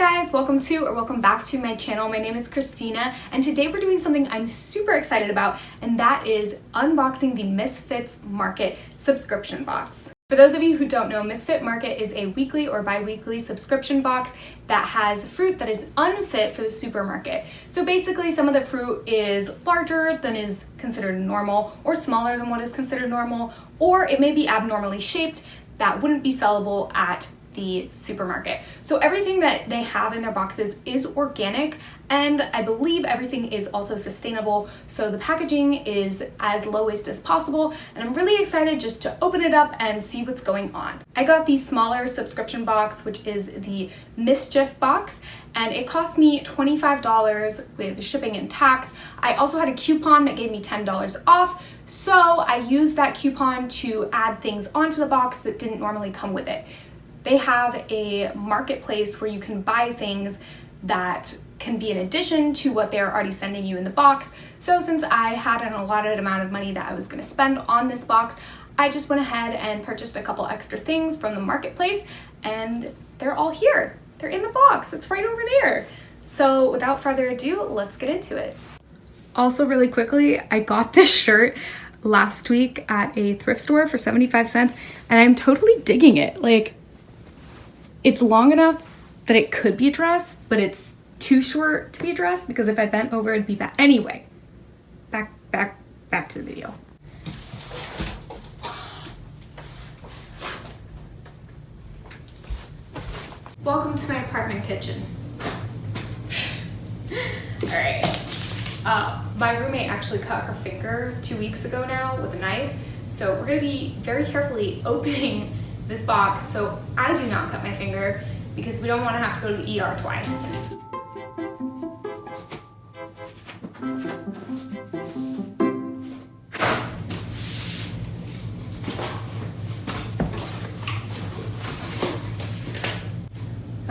guys, welcome back to my channel. My name is Christina, and today we're doing something I'm super excited about, and that is unboxing the Misfits Market subscription box. For those of you who don't know, Misfit Market is a weekly or bi-weekly subscription box that has fruit that is unfit for the supermarket. So basically, some of the fruit is larger than is considered normal, or smaller than what is considered normal, or it may be abnormally shaped that wouldn't be sellable at the supermarket. So everything that they have in their boxes is organic, and I believe everything is also sustainable. So the packaging is as low waste as possible, and I'm really excited just to open it up and see what's going on. I got the smaller subscription box, which is the Mischief box, and it cost me $25 with shipping and tax. I also had a coupon that gave me $10 off, so I used that coupon to add things onto the box that didn't normally come with it. They have a marketplace where you can buy things that can be in addition to what they're already sending you in the box. So since I had an allotted amount of money that I was going to spend on this box, I just went ahead and purchased a couple extra things from the marketplace, and they're all here. They're in the box. It's right over there. So without further ado, let's get into it. Also, really quickly, I got this shirt last week at a thrift store for 75 cents, and I'm totally digging it. Like, it's long enough that it could be a dress, but it's too short to be a dress because if I bent over, it'd be bad. Anyway, back to the video. Welcome to my apartment kitchen. All right. My roommate actually cut her finger 2 weeks ago now with a knife, so we're gonna be very carefully opening this box so I do not cut my finger, because we don't want to have to go to the ER twice.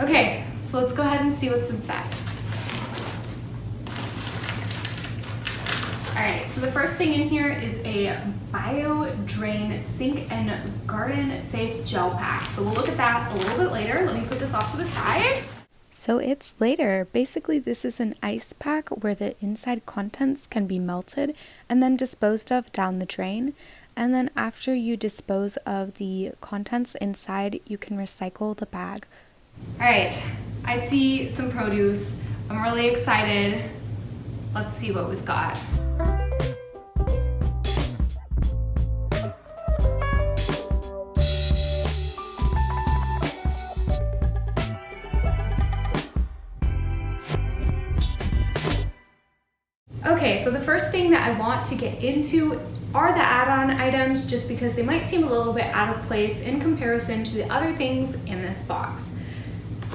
Okay, so let's go ahead and see what's inside. Alright, so the first thing in here is a Bio Drain Sink and Garden Safe Gel Pack. So we'll look at that a little bit later. Let me put this off to the side. So it's later. Basically, this is an ice pack where the inside contents can be melted and then disposed of down the drain. And then after you dispose of the contents inside, you can recycle the bag. Alright, I see some produce. I'm really excited. Let's see what we've got. Okay, so the first thing that I want to get into are the add-on items, just because they might seem a little bit out of place in comparison to the other things in this box.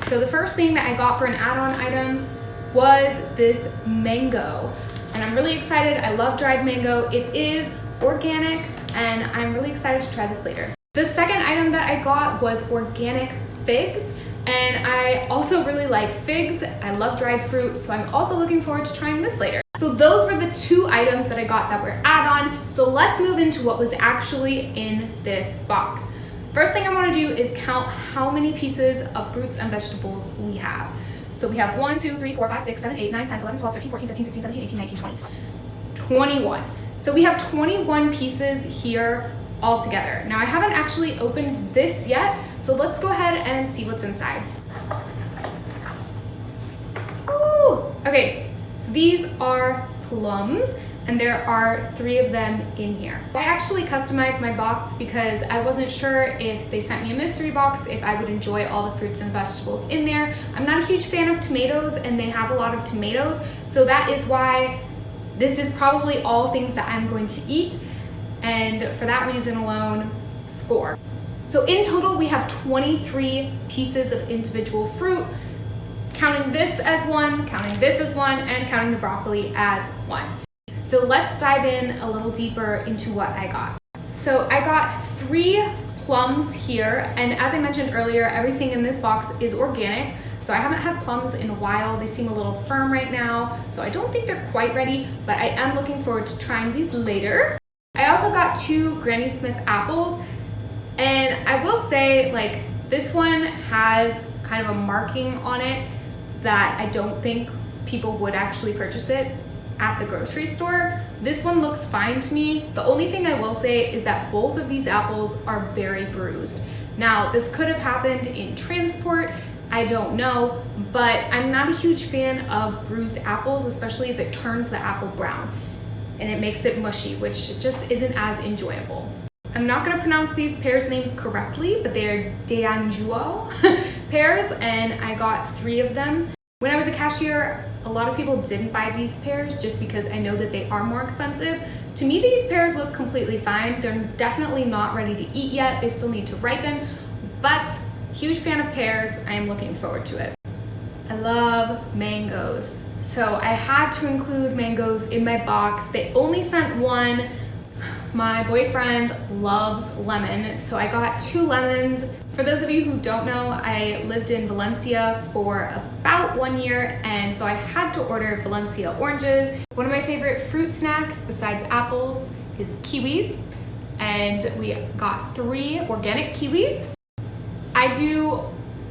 So the first thing that I got for an add-on item was this mango, and I'm really excited. I love dried mango. It is organic, and I'm really excited to try this later. The second item that I got was organic figs, and I also really like figs. I love dried fruit, so I'm also looking forward to trying this later. So those were the two items that I got that were add-on. So let's move into what was actually in this box. First thing I want to do is count how many pieces of fruits and vegetables we have. So we have 1, 2, 3, 4, 5, 6, 7, 8, 9, 10, 11, 12, 13, 14, 15, 16, 17, 18, 19, 20. 21. So we have 21 pieces here all together. Now I haven't actually opened this yet, so let's go ahead and see what's inside. Ooh, okay, so these are plums, and there are 3 of them in here. I actually customized my box because I wasn't sure if they sent me a mystery box, if I would enjoy all the fruits and vegetables in there. I'm not a huge fan of tomatoes, and they have a lot of tomatoes, so that is why this is probably all things that I'm going to eat, and for that reason alone, score. So in total, we have 23 pieces of individual fruit, counting this as 1, counting this as 1, and counting the broccoli as 1. So let's dive in a little deeper into what I got. So I got 3 plums here, and as I mentioned earlier, everything in this box is organic. So I haven't had plums in a while. They seem a little firm right now, so I don't think they're quite ready, but I am looking forward to trying these later. I also got 2 Granny Smith apples, and I will say, like, this one has kind of a marking on it that I don't think people would actually purchase it at the grocery store. This one looks fine to me. The only thing I will say is that both of these apples are very bruised. Now, this could have happened in transport, I don't know, but I'm not a huge fan of bruised apples, especially if it turns the apple brown and it makes it mushy, which just isn't as enjoyable. I'm not gonna pronounce these pears' names correctly, but they're D'Anjou pears, and I got 3 of them. When I was a cashier, a lot of people didn't buy these pears just because I know that they are more expensive. To me, these pears look completely fine. They're definitely not ready to eat yet. They still need to ripen, but huge fan of pears. I am looking forward to it. I love mangoes. So I had to include mangoes in my box. They only sent 1. My boyfriend loves lemon, so I got 2 lemons. For those of you who don't know, I lived in Valencia for about 1 year, and so I had to order Valencia oranges. One of my favorite fruit snacks besides apples is kiwis, and we got 3 organic kiwis. I do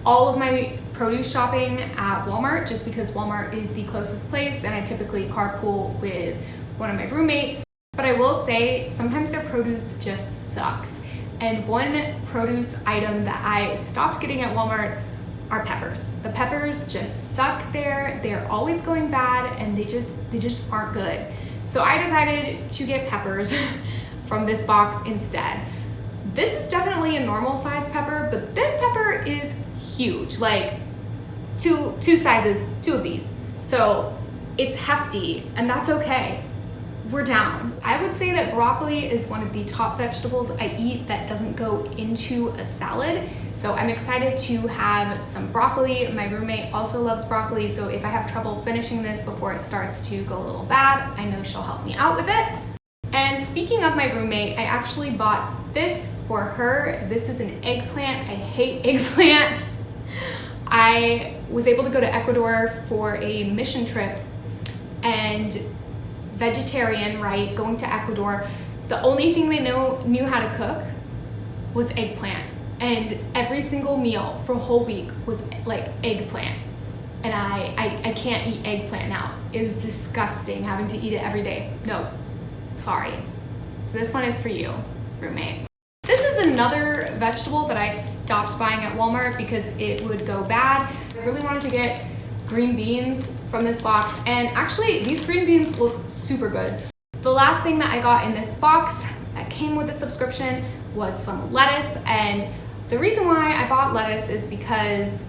all of my produce shopping at Walmart just because Walmart is the closest place, and I typically carpool with one of my roommates. But I will say, sometimes their produce just sucks. And one produce item that I stopped getting at Walmart are peppers. The peppers just suck there. They're always going bad, and they just aren't good. So I decided to get peppers from this box instead. This is definitely a normal size pepper, but this pepper is huge, like two of these. So it's hefty, and that's okay. We're down. I would say that broccoli is one of the top vegetables I eat that doesn't go into a salad. So I'm excited to have some broccoli. My roommate also loves broccoli, so if I have trouble finishing this before it starts to go a little bad, I know she'll help me out with it. And speaking of my roommate, I actually bought this for her. This is an eggplant. I hate eggplant. I was able to go to Ecuador for a mission trip, and vegetarian, right, going to Ecuador, the only thing they knew how to cook was eggplant. And every single meal for a whole week was like eggplant. And I can't eat eggplant now. It was disgusting having to eat it every day. No, sorry. So this one is for you, roommate. This is another vegetable that I stopped buying at Walmart because it would go bad. I really wanted to get green beans from this box, and actually these green beans look super good. The last thing that I got in this box that came with the subscription was some lettuce, and the reason why I bought lettuce is because,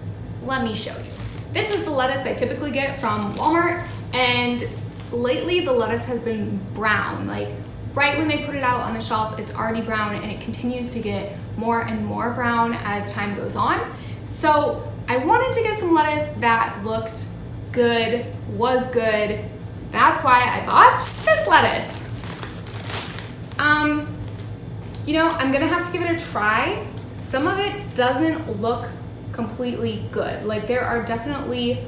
let me show you. This is the lettuce I typically get from Walmart, and lately the lettuce has been brown. Like right when they put it out on the shelf, it's already brown, and it continues to get more and more brown as time goes on. So I wanted to get some lettuce that looked good, was good. That's why I bought this lettuce. You know, I'm gonna have to give it a try. Some of it doesn't look completely good. Like there are definitely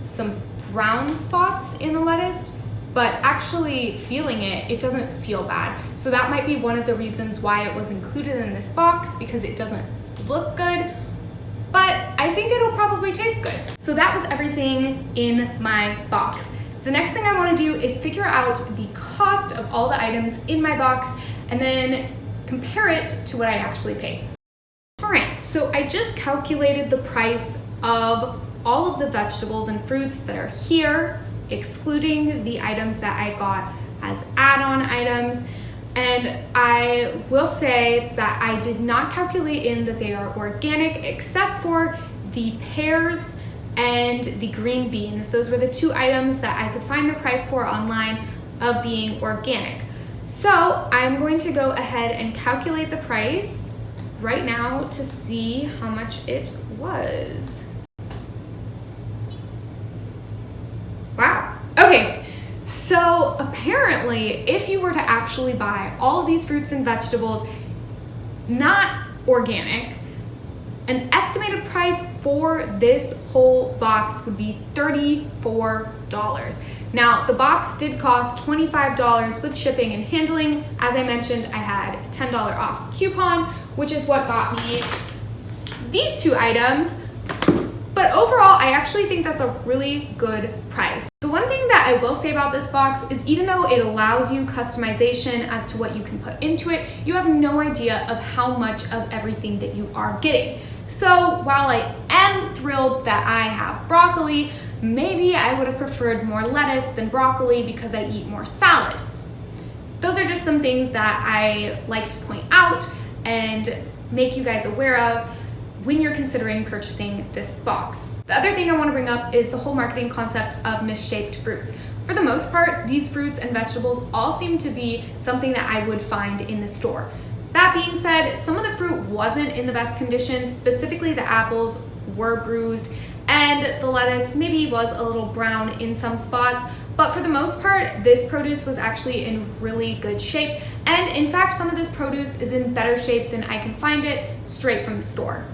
some brown spots in the lettuce, but actually feeling it, it doesn't feel bad. So that might be one of the reasons why it was included in this box, because it doesn't look good, but I think it'll probably taste good. So that was everything in my box. The next thing I wanna do is figure out the cost of all the items in my box and then compare it to what I actually paid. All right, so I just calculated the price of all of the vegetables and fruits that are here, excluding the items that I got as add-on items. And I will say that I did not calculate in that they are organic, except for the pears and the green beans. Those were the 2 items that I could find the price for online of being organic. So I'm going to go ahead and calculate the price right now to see how much it was. Wow, okay. So apparently, if you were to actually buy all of these fruits and vegetables, not organic, an estimated price for this whole box would be $34. Now, the box did cost $25 with shipping and handling. As I mentioned, I had a $10 off coupon, which is what got me these 2 items. But But overall, I actually think that's a really good price. The one thing that I will say about this box is even though it allows you customization as to what you can put into it, you have no idea of how much of everything that you are getting. So while I am thrilled that I have broccoli, maybe I would have preferred more lettuce than broccoli because I eat more salad. Those are just some things that I like to point out and make you guys aware of when you're considering purchasing this box. The other thing I want to bring up is the whole marketing concept of misshaped fruits. For the most part, these fruits and vegetables all seem to be something that I would find in the store. That being said, some of the fruit wasn't in the best condition, specifically the apples were bruised, and the lettuce maybe was a little brown in some spots, but for the most part, this produce was actually in really good shape, and in fact, some of this produce is in better shape than I can find it straight from the store.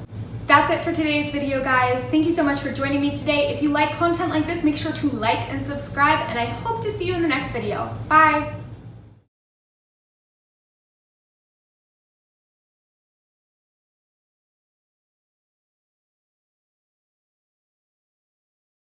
That's it for today's video, guys. Thank you so much for joining me today. If you like content like this, make sure to like and subscribe, and I hope to see you in the next video. Bye!